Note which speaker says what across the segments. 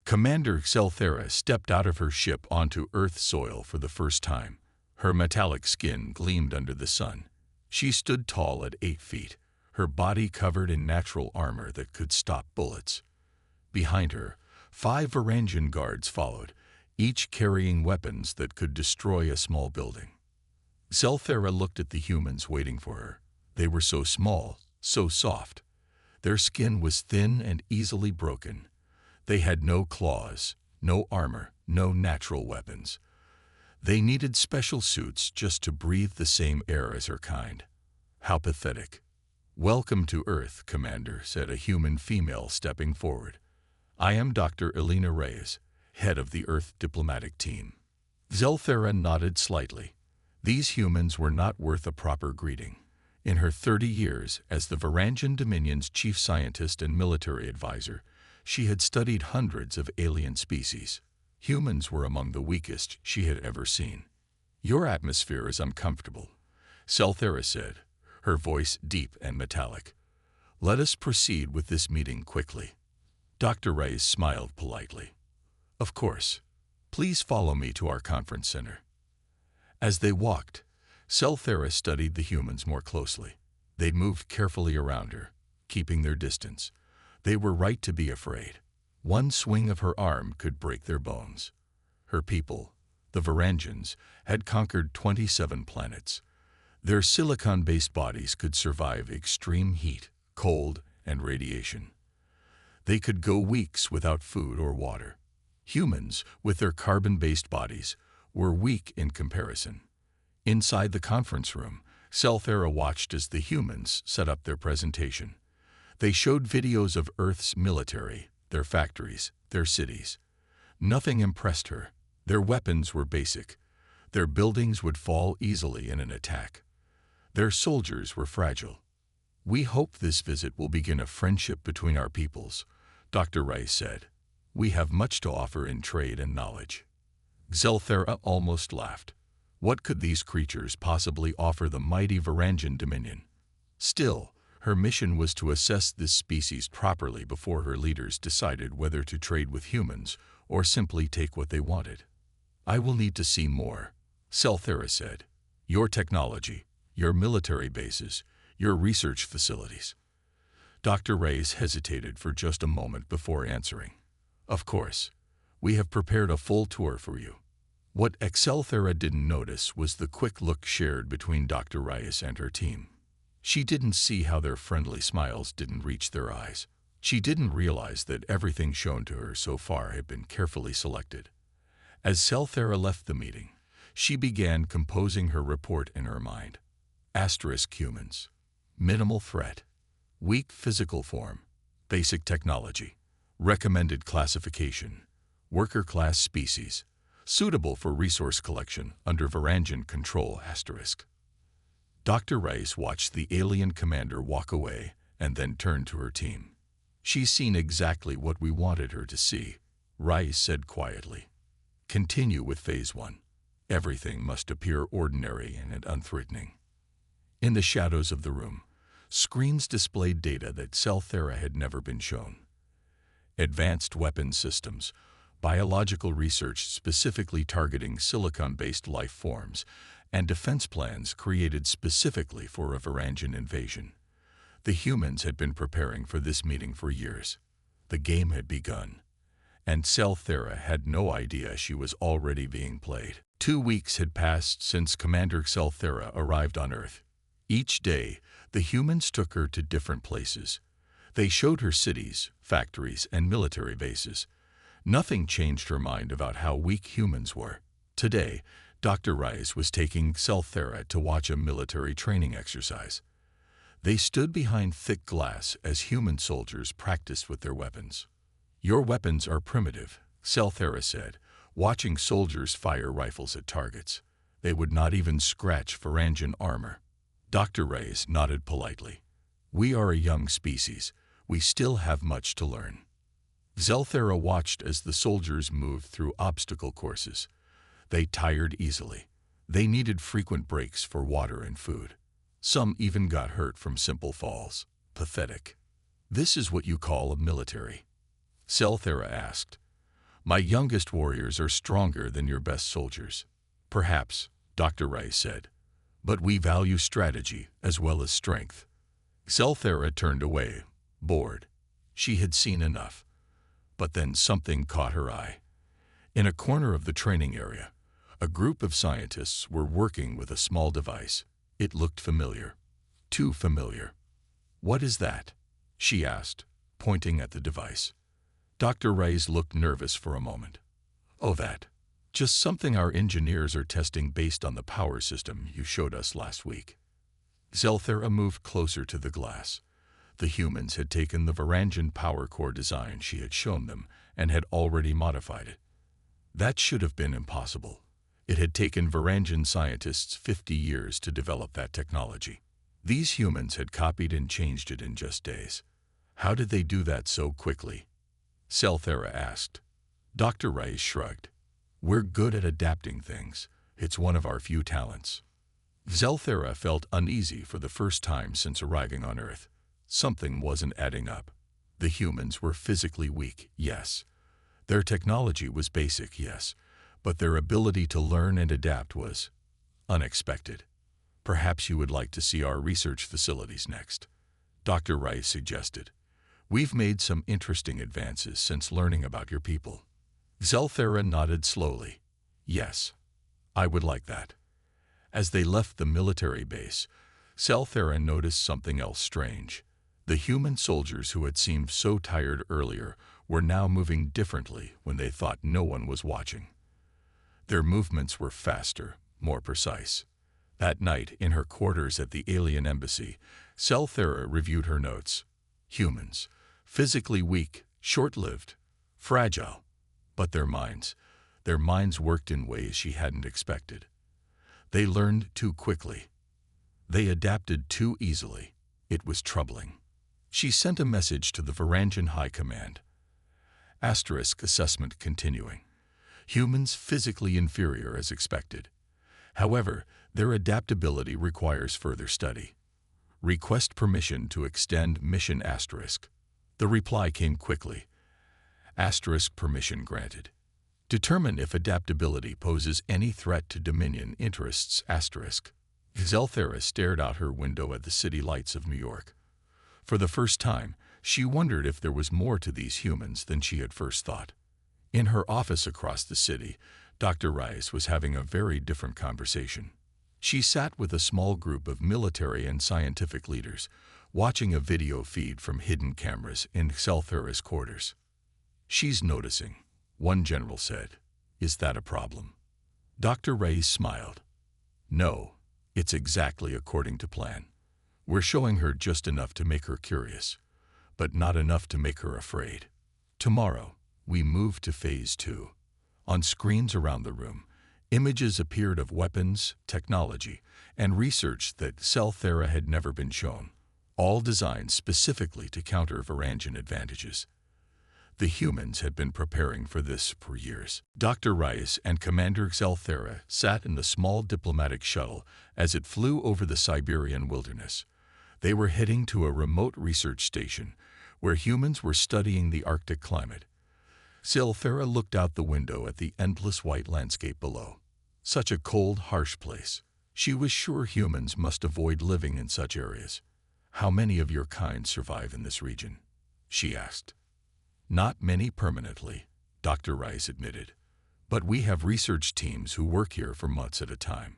Speaker 1: Commander Selthera stepped out of her ship onto Earth soil for the first time. Her metallic skin gleamed under the sun. She stood tall at 8 feet, her body covered in natural armor that could stop bullets. Behind her, 5 Varangian guards followed, each carrying weapons that could destroy a small building. Selthera looked at the humans waiting for her. They were so small, so soft. Their skin was thin and easily broken. They had no claws, no armor, no natural weapons. They needed special suits just to breathe the same air as her kind. How pathetic. "Welcome to Earth, Commander," said a human female stepping forward. "I am Dr. Elena Reyes, head of the Earth diplomatic team." Selthera nodded slightly. These humans were not worth a proper greeting. In her 30 years as the Varangian Dominion's chief scientist and military advisor, she had studied hundreds of alien species. Humans were among the weakest she had ever seen. "Your atmosphere is uncomfortable," Selthera said, her voice deep and metallic. "Let us proceed with this meeting quickly." Dr. Reyes smiled politely. "Of course. Please follow me to our conference center." As they walked, Selthera studied the humans more closely. They moved carefully around her, keeping their distance. They were right to be afraid. One swing of her arm could break their bones. Her people, the Varangians, had conquered 27 planets. Their silicon-based bodies could survive extreme heat, cold, and radiation. They could go weeks without food or water. Humans, with their carbon-based bodies, were weak in comparison. Inside the conference room, Selthera watched as the humans set up their presentation. They showed videos of Earth's military, their factories, their cities. Nothing impressed her. Their weapons were basic. Their buildings would fall easily in an attack. Their soldiers were fragile. "We hope this visit will begin a friendship between our peoples," Dr. Rice said. "We have much to offer in trade and knowledge." Selthera almost laughed. What could these creatures possibly offer the mighty Varangian Dominion? Still, her mission was to assess this species properly before her leaders decided whether to trade with humans or simply take what they wanted. "I will need to see more," Selthera said. "Your technology, your military bases, your research facilities." Dr. Reyes hesitated for just a moment before answering. "Of course. We have prepared a full tour for you." What Selthera didn't notice was the quick look shared between Dr. Reyes and her team. She didn't see how their friendly smiles didn't reach their eyes. She didn't realize that everything shown to her so far had been carefully selected. As Selthera left the meeting, she began composing her report in her mind. Humans. Minimal threat. Weak physical form. Basic technology. Recommended classification. Worker class species. Suitable for resource collection under Varangian control *. Dr. Rice watched the alien commander walk away and then turned to her team. "She's seen exactly what we wanted her to see," Rice said quietly. "Continue with Phase 1. Everything must appear ordinary and unthreatening." In the shadows of the room, screens displayed data that Selthera had never been shown. Advanced weapons systems, biological research specifically targeting silicon-based life forms, and defense plans created specifically for a Varangian invasion. The humans had been preparing for this meeting for years. The game had begun, and Selthera had no idea she was already being played. 2 weeks had passed since Commander Selthera arrived on Earth. Each day, the humans took her to different places. They showed her cities, factories, and military bases. Nothing changed her mind about how weak humans were. Today, Dr. Rice was taking Selthera to watch a military training exercise. They stood behind thick glass as human soldiers practiced with their weapons. "Your weapons are primitive," Selthera said, watching soldiers fire rifles at targets. "They would not even scratch Varangian armor." Dr. Rice nodded politely. "We are a young species. We still have much to learn." Selthera watched as the soldiers moved through obstacle courses. They tired easily. They needed frequent breaks for water and food. Some even got hurt from simple falls. Pathetic. "This is what you call a military?" Selthera asked. My youngest warriors are stronger than your best soldiers. Perhaps, Dr. Rice said, but we value strategy as well as strength. Zelthera turned away, bored. She had seen enough. But then something caught her eye. In a corner of the training area, a group of scientists were working with a small device. It looked familiar. Too familiar. What is that? She asked, pointing at the device. Dr. Rice looked nervous for a moment. Oh, that. Just something our engineers are testing based on the power system you showed us last week. Zelthera moved closer to the glass. The humans had taken the Varangian power core design she had shown them and had already modified it. That should have been impossible. It had taken Varangian scientists 50 years to develop that technology. These humans had copied and changed it in just days. How did they do that so quickly? Zelthera asked. Dr. Rice shrugged. We're good at adapting things. It's one of our few talents. Zelthera felt uneasy for the first time since arriving on Earth. Something wasn't adding up. The humans were physically weak, yes. Their technology was basic, yes. But their ability to learn and adapt was unexpected. Perhaps you would like to see our research facilities next, Dr. Rice suggested. We've made some interesting advances since learning about your people. Zelthera nodded slowly. Yes, I would like that. As they left the military base, Zelthera noticed something else strange. The human soldiers who had seemed so tired earlier were now moving differently when they thought no one was watching. Their movements were faster, more precise. That night, in her quarters at the alien embassy, Zelthera reviewed her notes. Humans, physically weak, short-lived, fragile. But their minds worked in ways she hadn't expected. They learned too quickly. They adapted too easily. It was troubling. She sent a message to the Varangian High Command. Asterisk assessment continuing. Humans physically inferior as expected. However, their adaptability requires further study. Request permission to extend mission asterisk. The reply came quickly. Asterisk permission granted. Determine if adaptability poses any threat to Dominion interests asterisk. Zelthera stared out her window at the city lights of New York. For the first time, she wondered if there was more to these humans than she had first thought. In her office across the city, Dr. Rice was having a very different conversation. She sat with a small group of military and scientific leaders, watching a video feed from hidden cameras in Zelthera's quarters. She's noticing, one general said. Is that a problem? Dr. Rice smiled. No, it's exactly according to plan. We're showing her just enough to make her curious, but not enough to make her afraid. Tomorrow, we move to Phase 2. On screens around the room, images appeared of weapons, technology, and research that Zelthera had never been shown, all designed specifically to counter Varangian advantages. The humans had been preparing for this for years. Dr. Rice and Commander Zelthera sat in the small diplomatic shuttle as it flew over the Siberian wilderness. They were heading to a remote research station where humans were studying the Arctic climate. Zelthera looked out the window at the endless white landscape below. Such a cold, harsh place. She was sure humans must avoid living in such areas. How many of your kind survive in this region? She asked. Not many permanently, Dr. Rice admitted. But we have research teams who work here for months at a time.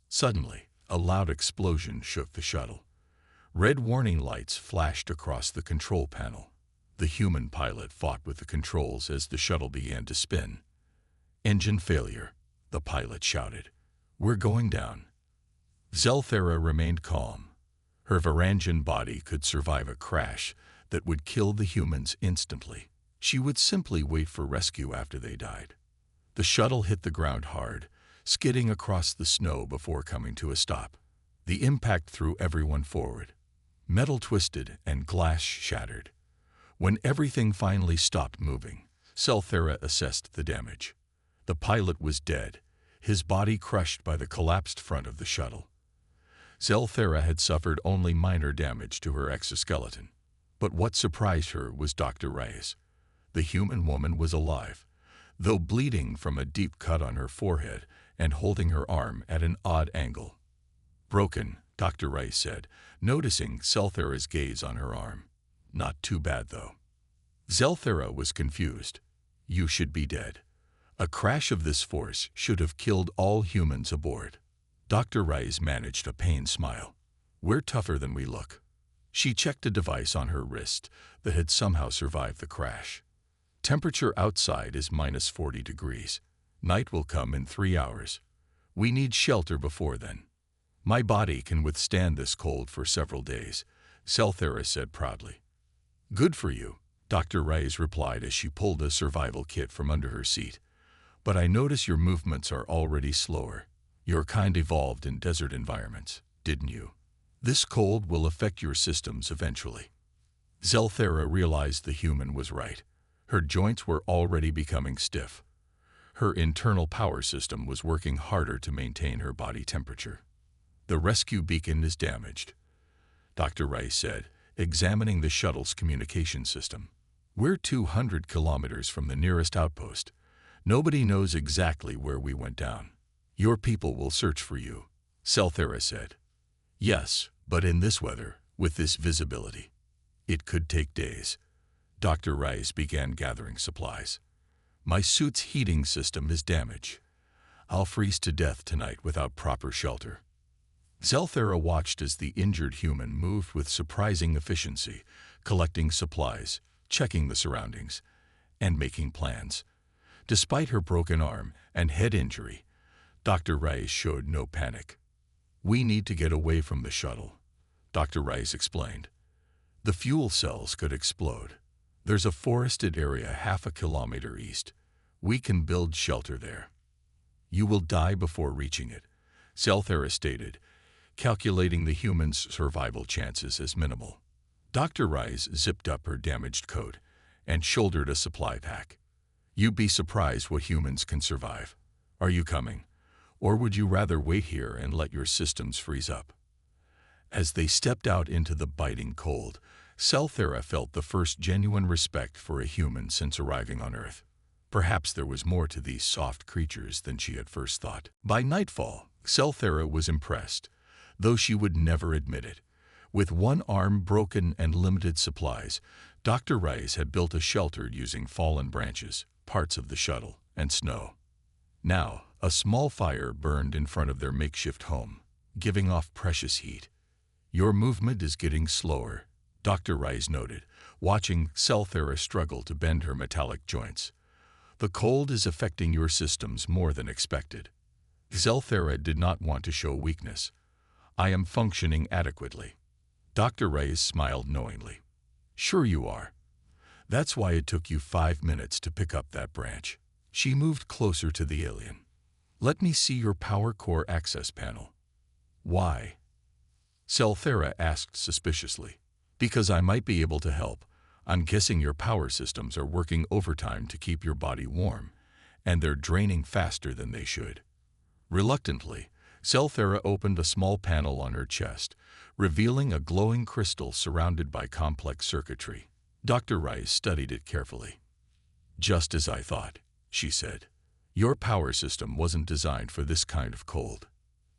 Speaker 1: Suddenly, a loud explosion shook the shuttle. Red warning lights flashed across the control panel. The human pilot fought with the controls as the shuttle began to spin. Engine failure, the pilot shouted. We're going down. Zelthera remained calm. Her Varangian body could survive a crash that would kill the humans instantly. She would simply wait for rescue after they died. The shuttle hit the ground hard, skidding across the snow before coming to a stop. The impact threw everyone forward. Metal twisted and glass shattered. When everything finally stopped moving, Zelthera assessed the damage. The pilot was dead, his body crushed by the collapsed front of the shuttle. Zelthera had suffered only minor damage to her exoskeleton. But what surprised her was Dr. Rice. The human woman was alive. though bleeding from a deep cut on her forehead and holding her arm at an odd angle. "Broken," Dr. Rice said, noticing Zelthera's gaze on her arm. "Not too bad, though." Zelthera was confused. "You should be dead. A crash of this force should have killed all humans aboard." Dr. Rice managed a pained smile. "We're tougher than we look." She checked a device on her wrist that had somehow survived the crash. "Temperature outside is minus 40 degrees. Night will come in 3 hours. We need shelter before then." "My body can withstand this cold for several days," Zelthera said proudly. "Good for you," Dr. Rice replied as she pulled a survival kit from under her seat. "But I notice your movements are already slower. Your kind evolved in desert environments, didn't you? This cold will affect your systems eventually." Zelthera realized the human was right. Her joints were already becoming stiff. Her internal power system was working harder to maintain her body temperature. "The rescue beacon is damaged," Dr. Rice said, examining the shuttle's communication system. "We're 200 kilometers from the nearest outpost. Nobody knows exactly where we went down." "Your people will search for you," Zelthera said. "Yes, but in this weather, with this visibility, it could take days." Dr. Rice began gathering supplies. "My suit's heating system is damaged. I'll freeze to death tonight without proper shelter." Zelthera watched as the injured human moved with surprising efficiency, collecting supplies, checking the surroundings, and making plans. Despite her broken arm and head injury, Dr. Rice showed no panic. "We need to get away from the shuttle," Dr. Rice explained. "The fuel cells could explode. There's a forested area half a kilometer east. We can build shelter there." "You will die before reaching it," Zelthera stated, calculating the human's survival chances as minimal. Dr. Rice zipped up her damaged coat and shouldered a supply pack. "You'd be surprised what humans can survive. Are you coming? Or would you rather wait here and let your systems freeze up?" As they stepped out into the biting cold, Zelthera felt the first genuine respect for a human since arriving on Earth. Perhaps there was more to these soft creatures than she had first thought. By nightfall, Zelthera was impressed, though she would never admit it. With one arm broken and limited supplies, Dr. Rice had built a shelter using fallen branches, parts of the shuttle, and snow. Now, a small fire burned in front of their makeshift home, giving off precious heat. "Your movement is getting slower," Dr. Rice noted, watching Zelthera struggle to bend her metallic joints. "The cold is affecting your systems more than expected." Zelthera did not want to show weakness. "I am functioning adequately." Dr. Rice smiled knowingly. "Sure you are. That's why it took you 5 minutes to pick up that branch." She moved closer to the alien. "Let me see your power core access panel." "Why?" Zelthera asked suspiciously. "Because I might be able to help. I'm guessing your power systems are working overtime to keep your body warm, and they're draining faster than they should." Reluctantly, Zelthera opened a small panel on her chest, revealing a glowing crystal surrounded by complex circuitry. Dr. Rice studied it carefully. "Just as I thought," she said. "Your power system wasn't designed for this kind of cold."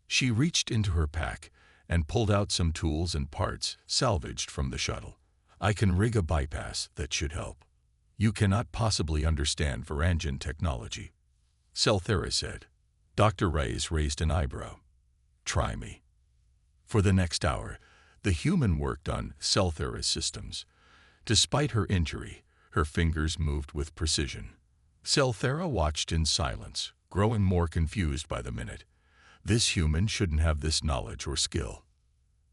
Speaker 1: She reached into her pack and pulled out some tools and parts salvaged from the shuttle. "I can rig a bypass that should help." "You cannot possibly understand Varangian technology," Zelthera said. Dr. Rice raised an eyebrow. "Try me." For the next hour, the human worked on Zelthera's systems. Despite her injury, her fingers moved with precision. Zelthera watched in silence, growing more confused by the minute. This human shouldn't have this knowledge or skill.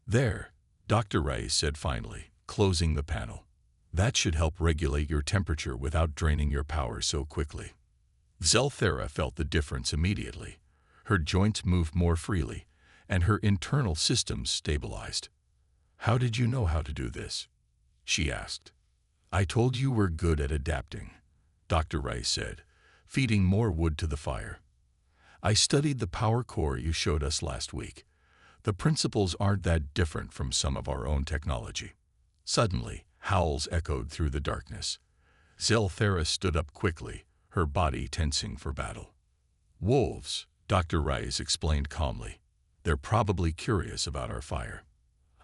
Speaker 1: "There," Dr. Rice said finally, closing the panel. "That should help regulate your temperature without draining your power so quickly." Zelthera felt the difference immediately. Her joints moved more freely, and her internal systems stabilized. "How did you know how to do this?" she asked. "I told you we're good at adapting," Dr. Rice said, feeding more wood to the fire. "I studied the power core you showed us last week. The principles aren't that different from some of our own technology." Suddenly, howls echoed through the darkness. Zelthera stood up quickly, her body tensing for battle. "Wolves," Dr. Rice explained calmly. "They're probably curious about our fire."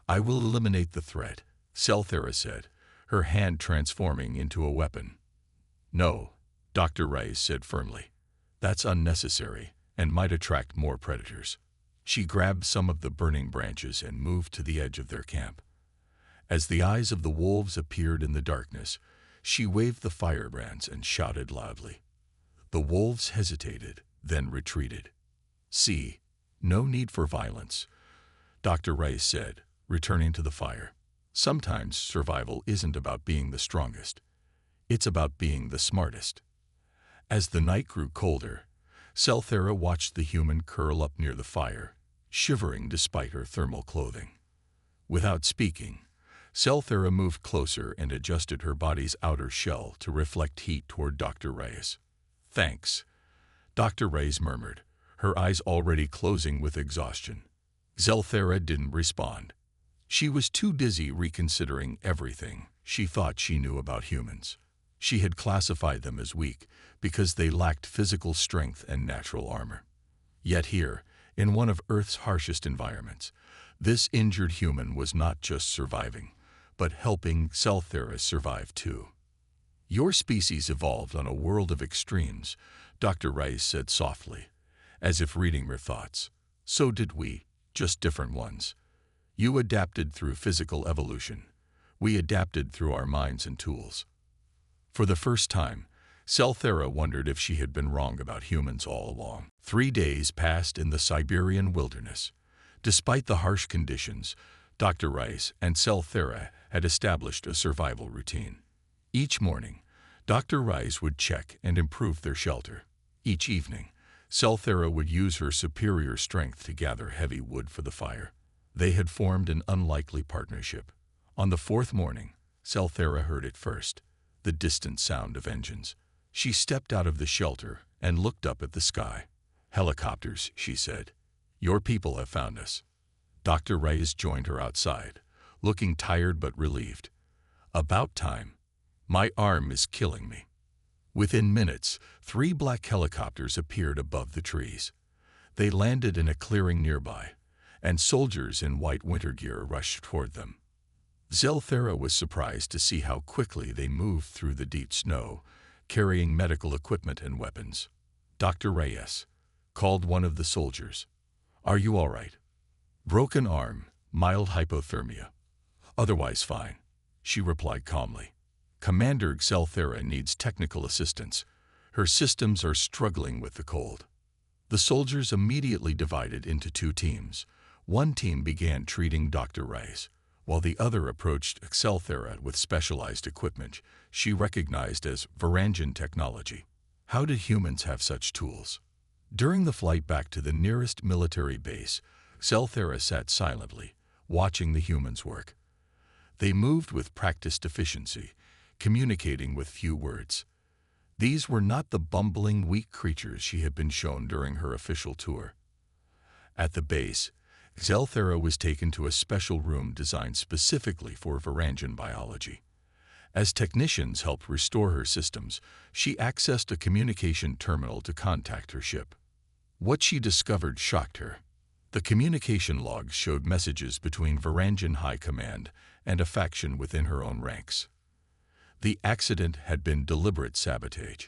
Speaker 1: "I will eliminate the threat," Selthera said, her hand transforming into a weapon. "No," Dr. Rice said firmly. "That's unnecessary and might attract more predators." She grabbed some of the burning branches and moved to the edge of their camp. As the eyes of the wolves appeared in the darkness, she waved the firebrands and shouted loudly. The wolves hesitated, then retreated. "See, no need for violence," Dr. Rice said, returning to the fire. "Sometimes survival isn't about being the strongest. It's about being the smartest." As the night grew colder, Selthera watched the human curl up near the fire, shivering despite her thermal clothing. Without speaking, Selthera moved closer and adjusted her body's outer shell to reflect heat toward Dr. Reyes. "Thanks," Dr. Reyes murmured, her eyes already closing with exhaustion. Selthera didn't respond. She was too dizzy reconsidering everything she thought she knew about humans. She had classified them as weak because they lacked physical strength and natural armor. Yet here, in one of Earth's harshest environments, this injured human was not just surviving, but helping Selthera survive too. "Your species evolved on a world of extremes," Dr. Rice said softly, as if reading her thoughts. "So did we, just different ones. You adapted through physical evolution. We adapted through our minds and tools." For the first time, Selthera wondered if she had been wrong about humans all along. 3 days passed in the Siberian wilderness. Despite the harsh conditions, Dr. Rice and Selthera had established a survival routine. Each morning, Dr. Rice would check and improve their shelter. Each evening, Selthera would use her superior strength to gather heavy wood for the fire. They had formed an unlikely partnership. On the 4th morning, Selthera heard it first, the distant sound of engines. She stepped out of the shelter and looked up at the sky. "Helicopters," she said. "Your people have found us." Dr. Reyes joined her outside, looking tired but relieved. "About time. My arm is killing me." Within minutes, 3 black helicopters appeared above the trees. They landed in a clearing nearby, and soldiers in white winter gear rushed toward them. Selthera was surprised to see how quickly they moved through the deep snow, carrying medical equipment and weapons. "Dr. Reyes," called one of the soldiers. "Are you all right?" "Broken arm, mild hypothermia. Otherwise fine," she replied calmly. "Commander Selthera needs technical assistance. Her systems are struggling with the cold." The soldiers immediately divided into 2 teams. One team began treating Dr. Reyes, while the other approached Selthera with specialized equipment she recognized as Varangian technology. How did humans have such tools? During the flight back to the nearest military base, Selthera sat silently, watching the humans work. They moved with practiced efficiency, communicating with few words. These were not the bumbling, weak creatures she had been shown during her official tour. At the base, Selthera was taken to a special room designed specifically for Varangian biology. As technicians helped restore her systems, she accessed a communication terminal to contact her ship. What she discovered shocked her. The communication logs showed messages between Varangian High Command and a faction within her own ranks. The accident had been deliberate sabotage.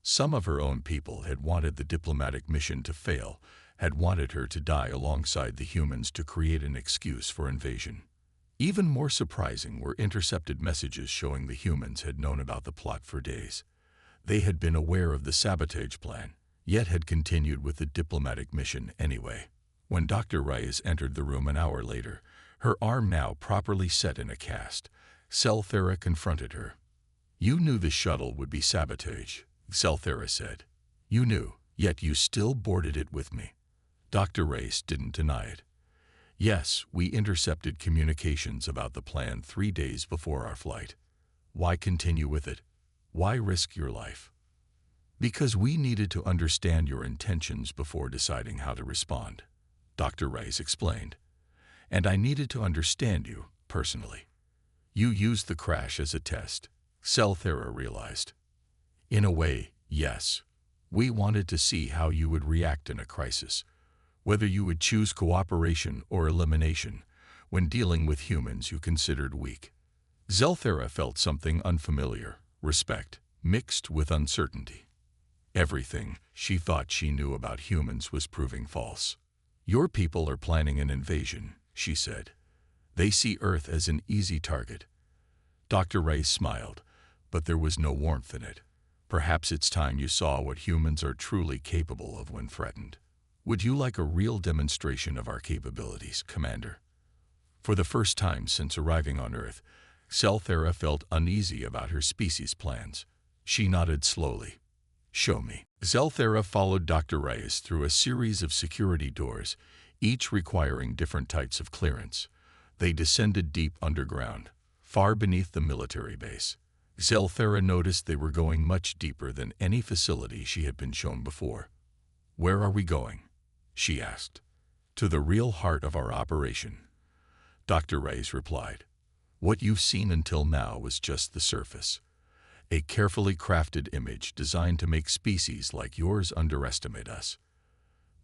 Speaker 1: Some of her own people had wanted the diplomatic mission to fail, had wanted her to die alongside the humans to create an excuse for invasion. Even more surprising were intercepted messages showing the humans had known about the plot for days. They had been aware of the sabotage plan, yet had continued with the diplomatic mission anyway. When Dr. Reyes entered the room an hour later, her arm now properly set in a cast, Selthera confronted her. "You knew the shuttle would be sabotaged," Selthera said. "You knew, yet you still boarded it with me." Dr. Reyes didn't deny it. "Yes, we intercepted communications about the plan 3 days before our flight. Why continue with it? Why risk your life?" "Because we needed to understand your intentions before deciding how to respond," Dr. Reyes explained. "And I needed to understand you, personally. You used the crash as a test," Selthera realized. "In a way, Yes. We wanted to see how you would react in a crisis, whether you would choose cooperation or elimination when dealing with humans you considered weak. Zelthera felt something unfamiliar, respect, mixed with uncertainty. Everything she thought she knew about humans was proving false. Your people are planning an invasion, she said. They see Earth as an easy target. Dr. Ray smiled, but there was no warmth in it. Perhaps it's time you saw what humans are truly capable of when threatened. Would you like a real demonstration of our capabilities, Commander? For the first time since arriving on Earth, Zelthera felt uneasy about her species' plans. She nodded slowly. Show me. Zelthera followed Dr. Reyes through a series of security doors, each requiring different types of clearance. They descended deep underground, far beneath the military base. Zelthera noticed they were going much deeper than any facility she had been shown before. Where are we going? She asked. To the real heart of our operation. Dr. Reyes replied. What you've seen until now was just the surface. A carefully crafted image designed to make species like yours underestimate us.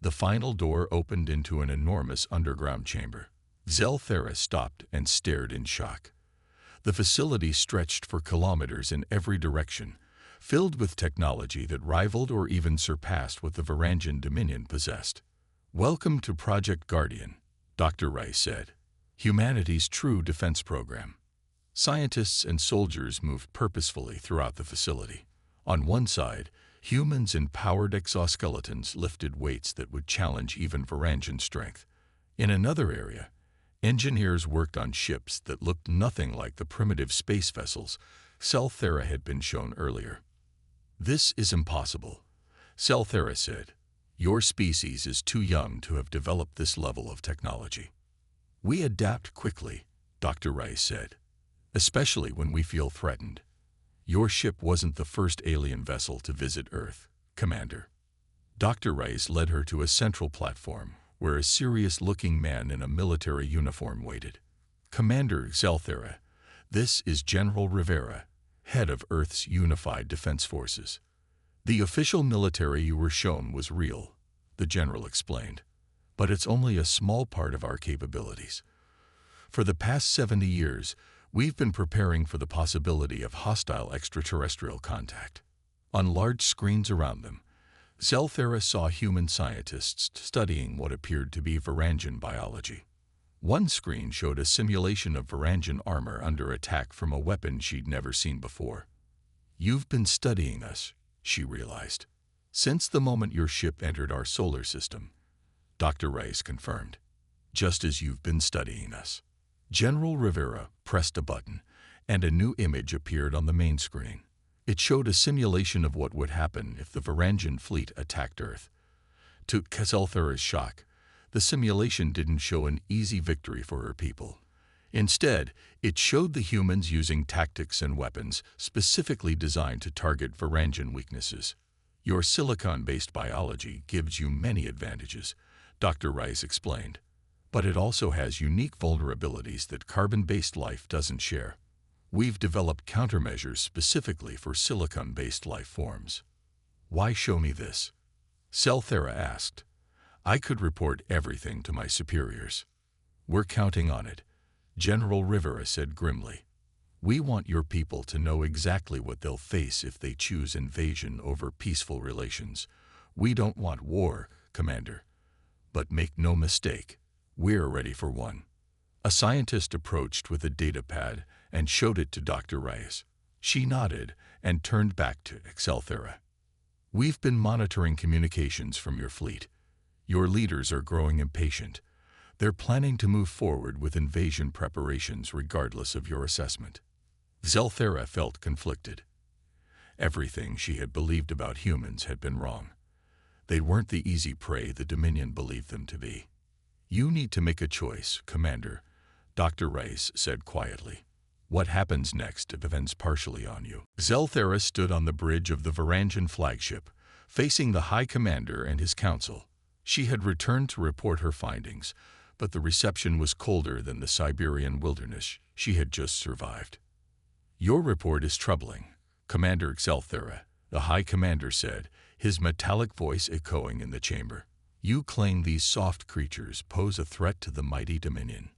Speaker 1: The final door opened into an enormous underground chamber. Zelthera stopped and stared in shock. The facility stretched for kilometers in every direction, filled with technology that rivaled or even surpassed what the Varangian Dominion possessed. Welcome to Project Guardian, Dr. Ray said. Humanity's true defense program. Scientists and soldiers moved purposefully throughout the facility. On one side, humans in powered exoskeletons lifted weights that would challenge even Varangian strength. In another area, engineers worked on ships that looked nothing like the primitive space vessels Zelthera had been shown earlier. This is impossible, Zelthera said. Your species is too young to have developed this level of technology. We adapt quickly, Dr. Ray said, especially when we feel threatened. Your ship wasn't the first alien vessel to visit Earth, Commander. Dr. Reyes led her to a central platform where a serious-looking man in a military uniform waited. Commander Zelthera, this is General Rivera, head of Earth's Unified Defense Forces. The official military you were shown was real, the general explained, but it's only a small part of our capabilities. For the past 70 years, we've been preparing for the possibility of hostile extraterrestrial contact. On large screens around them, Zelthera saw human scientists studying what appeared to be Varangian biology. One screen showed a simulation of Varangian armor under attack from a weapon she'd never seen before. You've been studying us, she realized, since the moment your ship entered our solar system, Dr. Reyes confirmed. Just as you've been studying us. General Rivera pressed a button, and a new image appeared on the main screen. It showed a simulation of what would happen if the Varangian fleet attacked Earth. To Zelthera's shock, the simulation didn't show an easy victory for her people. Instead, it showed the humans using tactics and weapons specifically designed to target Varangian weaknesses. Your silicon-based biology gives you many advantages, Dr. Rice explained, but it also has unique vulnerabilities that carbon-based life doesn't share. We've developed countermeasures specifically for silicon-based life forms. Why show me this? Zelthera asked. I could report everything to my superiors. We're counting on it, General Rivera said grimly. We want your people to know exactly what they'll face if they choose invasion over peaceful relations. We don't want war, Commander. But make no mistake, we're ready for one. A scientist approached with a data pad and showed it to Dr. Reyes. She nodded and turned back to Zelthera. We've been monitoring communications from your fleet. Your leaders are growing impatient. They're planning to move forward with invasion preparations regardless of your assessment. Zelthera felt conflicted. Everything she had believed about humans had been wrong. They weren't the easy prey the Dominion believed them to be. You need to make a choice, Commander, Dr. Reyes said quietly. What happens next depends partially on you. Zelthera stood on the bridge of the Varangian flagship, facing the High Commander and his council. She had returned to report her findings, but the reception was colder than the Siberian wilderness she had just survived. Your report is troubling, Commander Zelthera, the High Commander said, his metallic voice echoing in the chamber. You claim these soft creatures pose a threat to the mighty Dominion.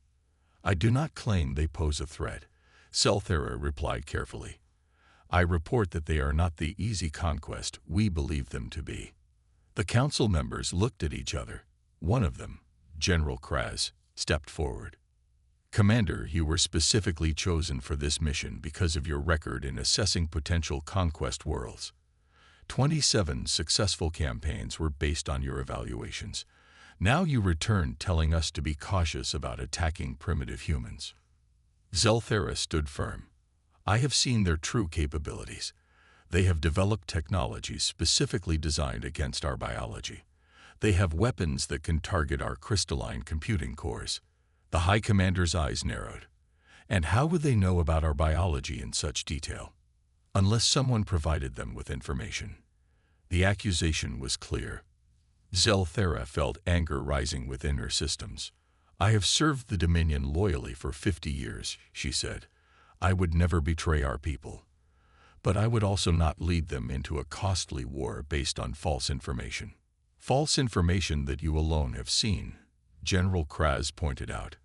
Speaker 1: I do not claim they pose a threat, Selthera replied carefully. I report that they are not the easy conquest we believe them to be. The council members looked at each other. One of them, General Kraz, stepped forward. Commander, you were specifically chosen for this mission because of your record in assessing potential conquest worlds. 27 successful campaigns were based on your evaluations. Now you return telling us to be cautious about attacking primitive humans. Zelthera stood firm. I have seen their true capabilities. They have developed technologies specifically designed against our biology. They have weapons that can target our crystalline computing cores. The High Commander's eyes narrowed. And how would they know about our biology in such detail? Unless someone provided them with information. The accusation was clear. Zelthera felt anger rising within her systems. I have served the Dominion loyally for 50 years, she said. I would never betray our people. But I would also not lead them into a costly war based on false information. False information that you alone have seen, General Kraz pointed out.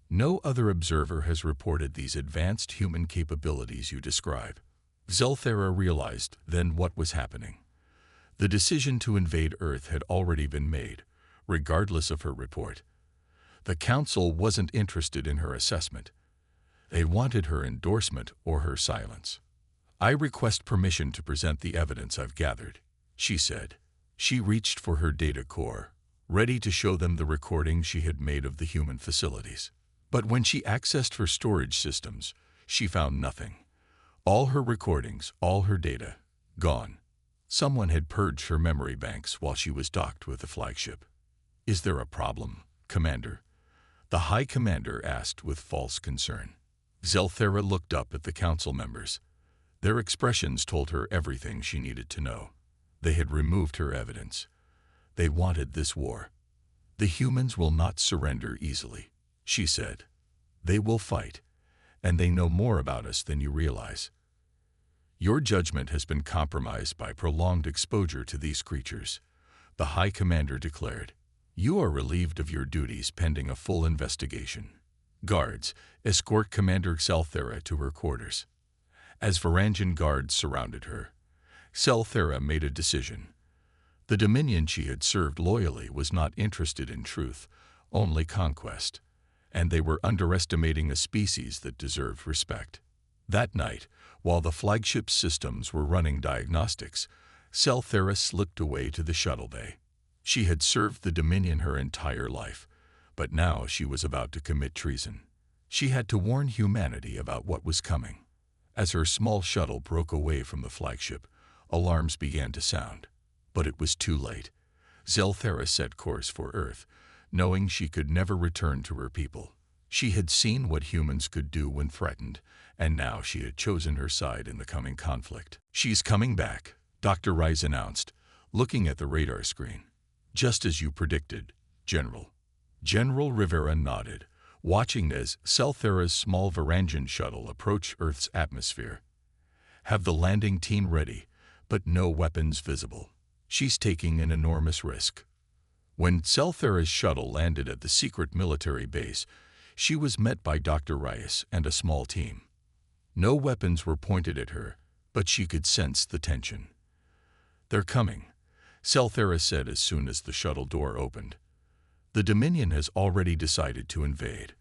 Speaker 1: No other observer has reported these advanced human capabilities you describe. Zelthera realized then what was happening. The decision to invade Earth had already been made, regardless of her report. The Council wasn't interested in her assessment. They wanted her endorsement or her silence. I request permission to present the evidence I've gathered, she said. She reached for her data core, ready to show them the recordings she had made of the human facilities. But when she accessed her storage systems, she found nothing. All her recordings, all her data, gone. Someone had purged her memory banks while she was docked with the flagship. Is there a problem, Commander? The High Commander asked with false concern. Zelthera looked up at the council members. Their expressions told her everything she needed to know. They had removed her evidence. They wanted this war. The humans will not surrender easily, she said. They will fight, and they know more about us than you realize. Your judgment has been compromised by prolonged exposure to these creatures, the High Commander declared. You are relieved of your duties pending a full investigation. Guards, escort Commander Zelthera to her quarters. As Varangian guards surrounded her, Zelthera made a decision. The Dominion she had served loyally was not interested in truth, only conquest, and they were underestimating a species that deserved respect. That night, while the flagship's systems were running diagnostics, Zelthera slipped away to the shuttle bay. She had served the Dominion her entire life, but now she was about to commit treason. She had to warn humanity about what was coming. As her small shuttle broke away from the flagship, alarms began to sound. But it was too late. Zelthera set course for Earth, knowing she could never return to her people. She had seen what humans could do when threatened, and now she had chosen her side in the coming conflict. She's coming back, Dr. Rice announced, looking at the radar screen. Just as you predicted, General. General Rivera nodded, watching as Zelthera's small Varangian shuttle approached Earth's atmosphere. Have the landing team ready, but no weapons visible. She's taking an enormous risk. When Zelthera's shuttle landed at the secret military base, she was met by Dr. Rice and a small team. No weapons were pointed at her, but she could sense the tension. They're coming, Zelthera said as soon as the shuttle door opened. The Dominion has already decided to invade.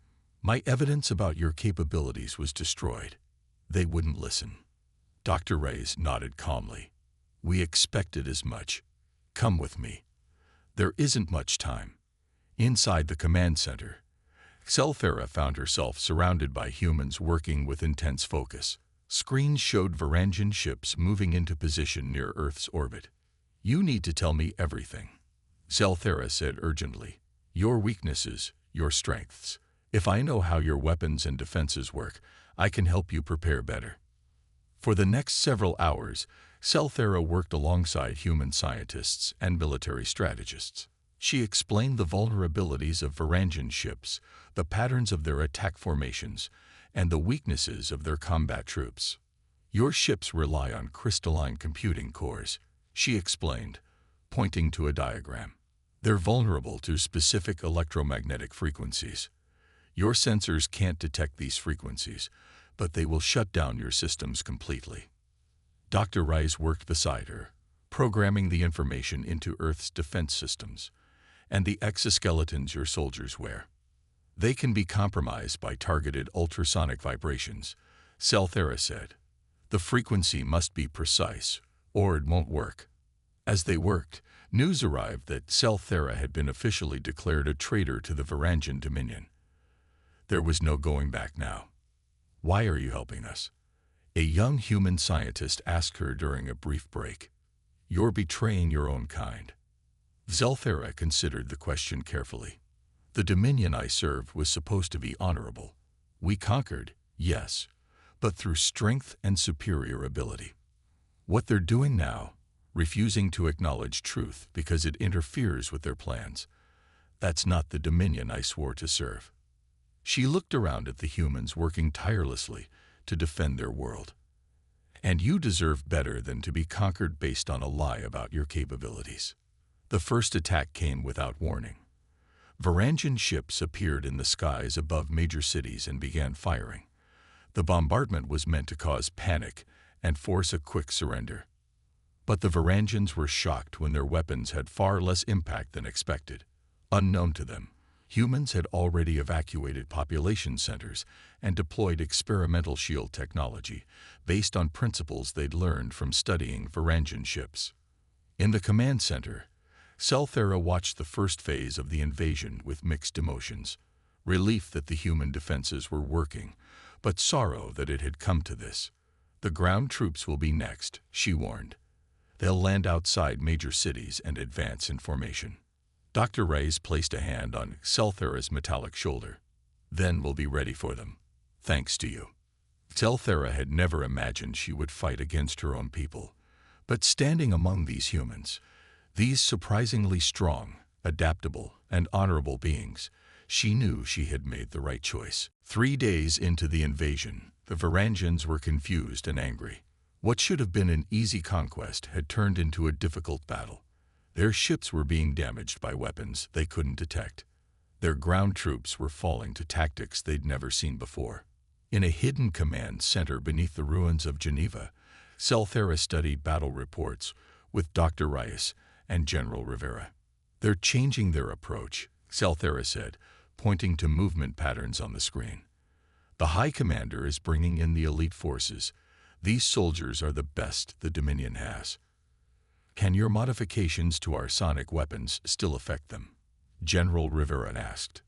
Speaker 1: My evidence about your capabilities was destroyed. They wouldn't listen. Dr. Rice nodded calmly. We expected as much. Come with me. There isn't much time. Inside the command center, Zelthera found herself surrounded by humans working with intense focus. Screens showed Varangian ships moving into position near Earth's orbit. You need to tell me everything, Zelthera said urgently. Your weaknesses, your strengths. If I know how your weapons and defenses work, I can help you prepare better. For the next several hours, Zelthera worked alongside human scientists and military strategists. She explained the vulnerabilities of Varangian ships, the patterns of their attack formations, and the weaknesses of their combat troops. Your ships rely on crystalline computing cores, she explained, pointing to a diagram. They're vulnerable to specific electromagnetic frequencies. Your sensors can't detect these frequencies, but they will shut down your systems completely. Dr. Rice worked beside her, programming the information into Earth's defense systems and the exoskeletons your soldiers wear. They can be compromised by targeted ultrasonic vibrations, Selthera said. The frequency must be precise, or it won't work. As they worked, news arrived that Selthera had been officially declared a traitor to the Varangian Dominion. There was no going back now. Why are you helping us? A young human scientist asked her during a brief break. You're betraying your own kind. Zelthera considered the question carefully. The Dominion I served was supposed to be honorable. We conquered, yes, but through strength and superior ability. What they're doing now, refusing to acknowledge truth because it interferes with their plans, that's not the Dominion I swore to serve. She looked around at the humans working tirelessly to defend their world. And you deserve better than to be conquered based on a lie about your capabilities. The first attack came without warning. Varangian ships appeared in the skies above major cities and began firing. The bombardment was meant to cause panic and force a quick surrender. But the Varangians were shocked when their weapons had far less impact than expected. Unknown to them, humans had already evacuated population centers and deployed experimental shield technology based on principles they'd learned from studying Varangian ships. In the command center, Selthera watched the first phase of the invasion with mixed emotions, relief that the human defenses were working, but sorrow that it had come to this. The ground troops will be next, she warned. They'll land outside major cities and advance in formation. Dr. Reyes placed a hand on Selthera's metallic shoulder. Then we'll be ready for them, thanks to you. Selthera had never imagined she would fight against her own people, but standing among these humans, these surprisingly strong, adaptable, and honorable beings, she knew she had made the right choice. 3 days into the invasion, the Varangians were confused and angry. What should have been an easy conquest had turned into a difficult battle. Their ships were being damaged by weapons they couldn't detect. Their ground troops were falling to tactics they'd never seen before. In a hidden command center beneath the ruins of Geneva, Selthera studied battle reports with Dr. Reyes and General Rivera. They're changing their approach, Selthera said, pointing to movement patterns on the screen. The High Commander is bringing in the elite forces. These soldiers are the best the Dominion has. Can your modifications to our sonic weapons still affect them? General Rivera asked.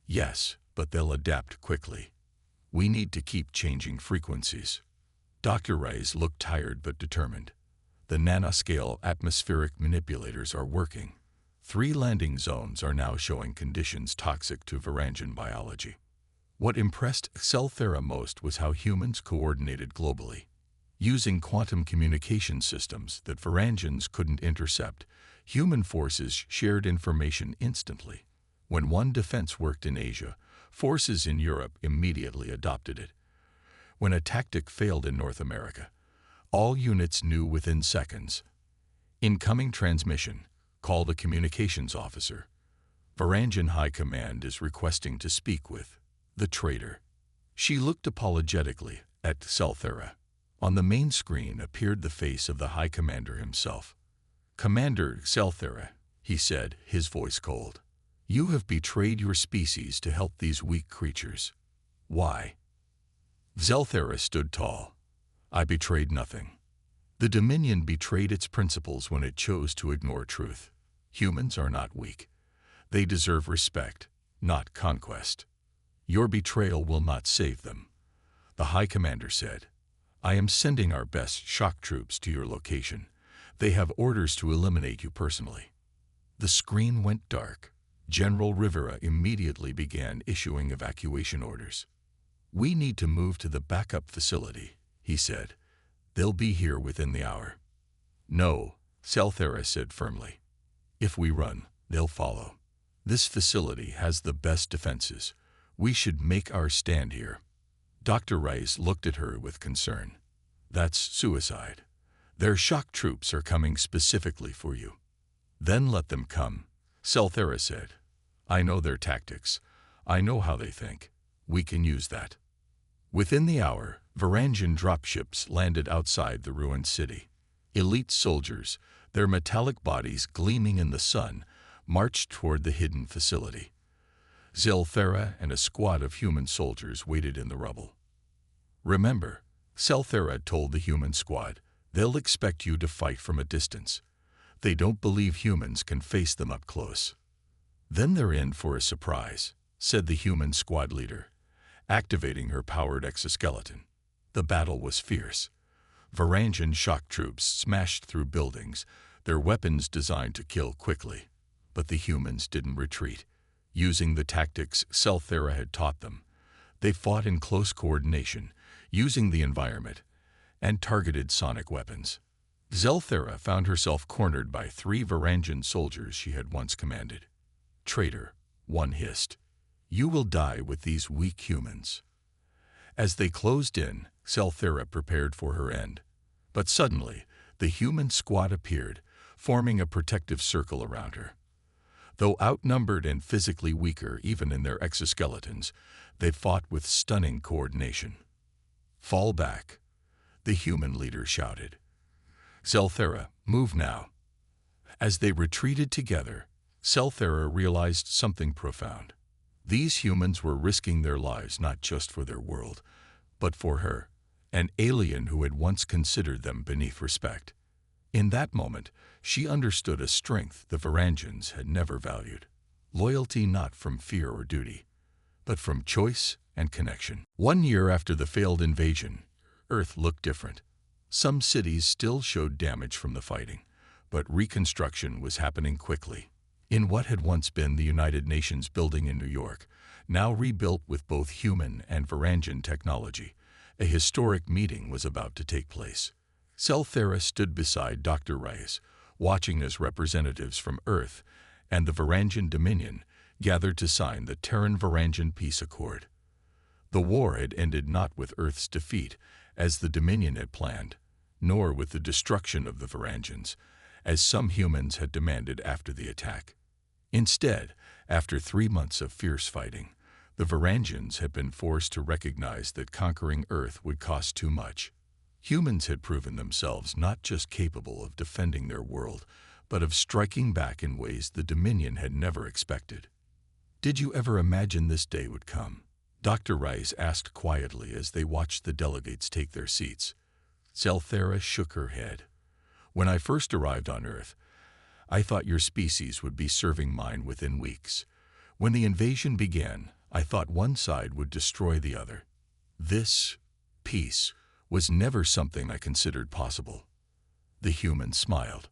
Speaker 1: Yes, but they'll adapt quickly. We need to keep changing frequencies. Dr. Reyes looked tired but determined. The nanoscale atmospheric manipulators are working. 3 landing zones are now showing conditions toxic to Varangian biology. What impressed Selthera most was how humans coordinated globally. Using quantum communication systems that Varangians couldn't intercept, human forces shared information instantly. When one defense worked in Asia, forces in Europe immediately adopted it. When a tactic failed in North America, all units knew within seconds. Incoming transmission. Call the communications officer. Varangian High Command is requesting to speak with the traitor. She looked apologetically at Selthera. On the main screen appeared the face of the High Commander himself. Commander Selthera, he said, his voice cold. You have betrayed your species to help these weak creatures. Why? Selthera stood tall. I betrayed nothing. The Dominion betrayed its principles when it chose to ignore truth. Humans are not weak. They deserve respect, not conquest. Your betrayal will not save them. The High Commander said, I am sending our best shock troops to your location. They have orders to eliminate you personally. The screen went dark. General Rivera immediately began issuing evacuation orders. We need to move to the backup facility, he said. They'll be here within the hour. No, Selthera said firmly. If we run, they'll follow. This facility has the best defenses. We should make our stand here. Dr. Rice looked at her with concern. That's suicide. Their shock troops are coming specifically for you. Then let them come, Selthera said. I know their tactics. I know how they think. We can use that. Within the hour, Varangian dropships landed outside the ruined city. Elite soldiers, their metallic bodies gleaming in the sun, marched toward the hidden facility. Selthera and a squad of human soldiers waited in the rubble. Remember, Selthera told the human squad, they'll expect you to fight from a distance. They don't believe humans can face them up close. Then they're in for a surprise, said the human squad leader, activating her powered exoskeleton. The battle was fierce. Varangian shock troops smashed through buildings, their weapons designed to kill quickly. But the humans didn't retreat. Using the tactics Selthera had taught them, they fought in close coordination, using the environment, and targeted sonic weapons. Selthera found herself cornered by 3 Varangian soldiers she had once commanded. Traitor, one hissed. You will die with these weak humans. As they closed in, Selthera prepared for her end. But suddenly, the human squad appeared, forming a protective circle around her. Though outnumbered and physically weaker even in their exoskeletons, they fought with stunning coordination. Fall back, the human leader shouted. Selthera, move now. As they retreated together, Selthera realized something profound. These humans were risking their lives not just for their world, but for her, an alien who had once considered them beneath respect. In that moment, she understood a strength the Varangians had never valued. Loyalty not from fear or duty, but from choice and connection. 1 year after the failed invasion, Earth looked different. Some cities still showed damage from the fighting, but reconstruction was happening quickly. In what had once been the United Nations building in New York, now rebuilt with both human and Varangian technology, a historic meeting was about to take place. Selthera stood beside Dr. Reyes, watching as representatives from Earth and the Varangian Dominion gathered to sign the Terran-Varangian Peace Accord. The war had ended not with Earth's defeat, as the Dominion had planned, nor with the destruction of the Varangians, as some humans had demanded after the attack. Instead, after 3 months of fierce fighting, the Varangians had been forced to recognize that conquering Earth would cost too much. Humans had proven themselves not just capable of defending their world, but of striking back in ways the Dominion had never expected. Did you ever imagine this day would come? Dr. Rice asked quietly as they watched the delegates take their seats. Selthera shook her head. When I first arrived on Earth, I thought your species would be serving mine within weeks. When the invasion began, I thought one side would destroy the other. This peace was never something I considered possible. The human smiled.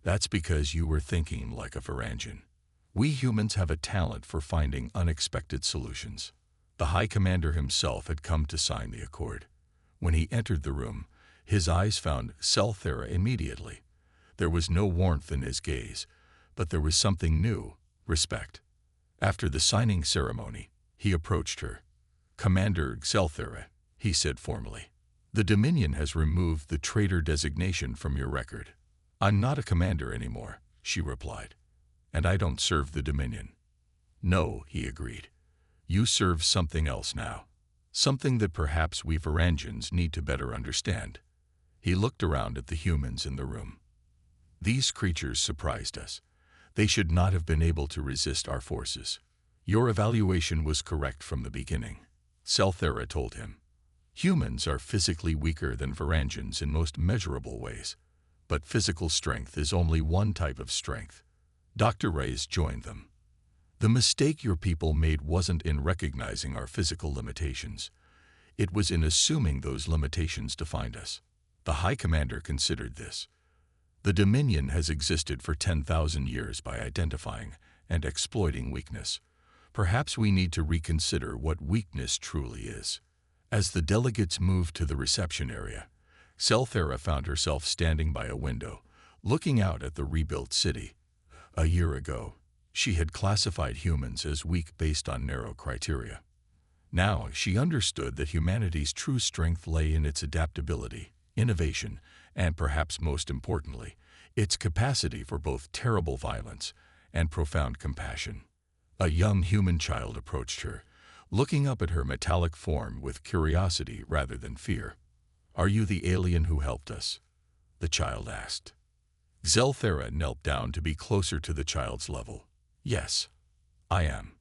Speaker 1: That's because you were thinking like a Varangian. We humans have a talent for finding unexpected solutions. The High Commander himself had come to sign the accord. When he entered the room, his eyes found Selthera immediately. There was no warmth in his gaze, but there was something new, respect. After the signing ceremony, he approached her. Commander Selthera, he said formally. The Dominion has removed the traitor designation from your record. I'm not a commander anymore, she replied. And I don't serve the Dominion. No, he agreed. You serve something else now. Something that perhaps we Varangians need to better understand. He looked around at the humans in the room. These creatures surprised us. They should not have been able to resist our forces. Your evaluation was correct from the beginning, Selthera told him. Humans are physically weaker than Varangians in most measurable ways, but physical strength is only one type of strength. Dr. Reyes joined them. The mistake your people made wasn't in recognizing our physical limitations. It was in assuming those limitations defined us. The High Commander considered this. The Dominion has existed for 10,000 years by identifying and exploiting weakness. Perhaps we need to reconsider what weakness truly is. As the delegates moved to the reception area, Selthera found herself standing by a window, looking out at the rebuilt city. A year ago, she had classified humans as weak based on narrow criteria. Now she understood that humanity's true strength lay in its adaptability, innovation, and perhaps most importantly, its capacity for both terrible violence and profound compassion. A young human child approached her, looking up at her metallic form with curiosity rather than fear. "Are you the alien who helped us?" the child asked. Zelthera knelt down to be closer to the child's level. "Yes, I am."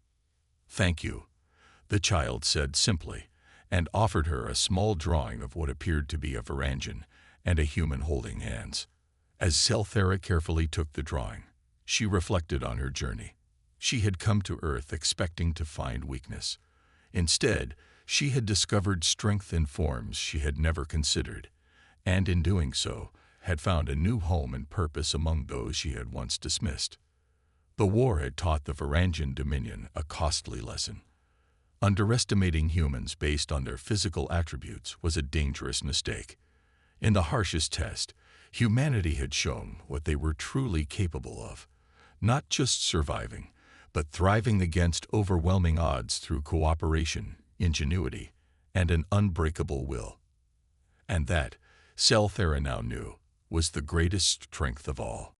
Speaker 1: "Thank you," the child said simply, and offered her a small drawing of what appeared to be a Varangian and a human holding hands. As Zelthera carefully took the drawing, she reflected on her journey. She had come to Earth expecting to find weakness. Instead, she had discovered strength in forms she had never considered, and in doing so, had found a new home and purpose among those she had once dismissed. The war had taught the Varangian Dominion a costly lesson. Underestimating humans based on their physical attributes was a dangerous mistake. In the harshest test, humanity had shown what they were truly capable of, not just surviving, but thriving against overwhelming odds through cooperation, ingenuity, and an unbreakable will. And that, Zelthera now knew, was the greatest strength of all.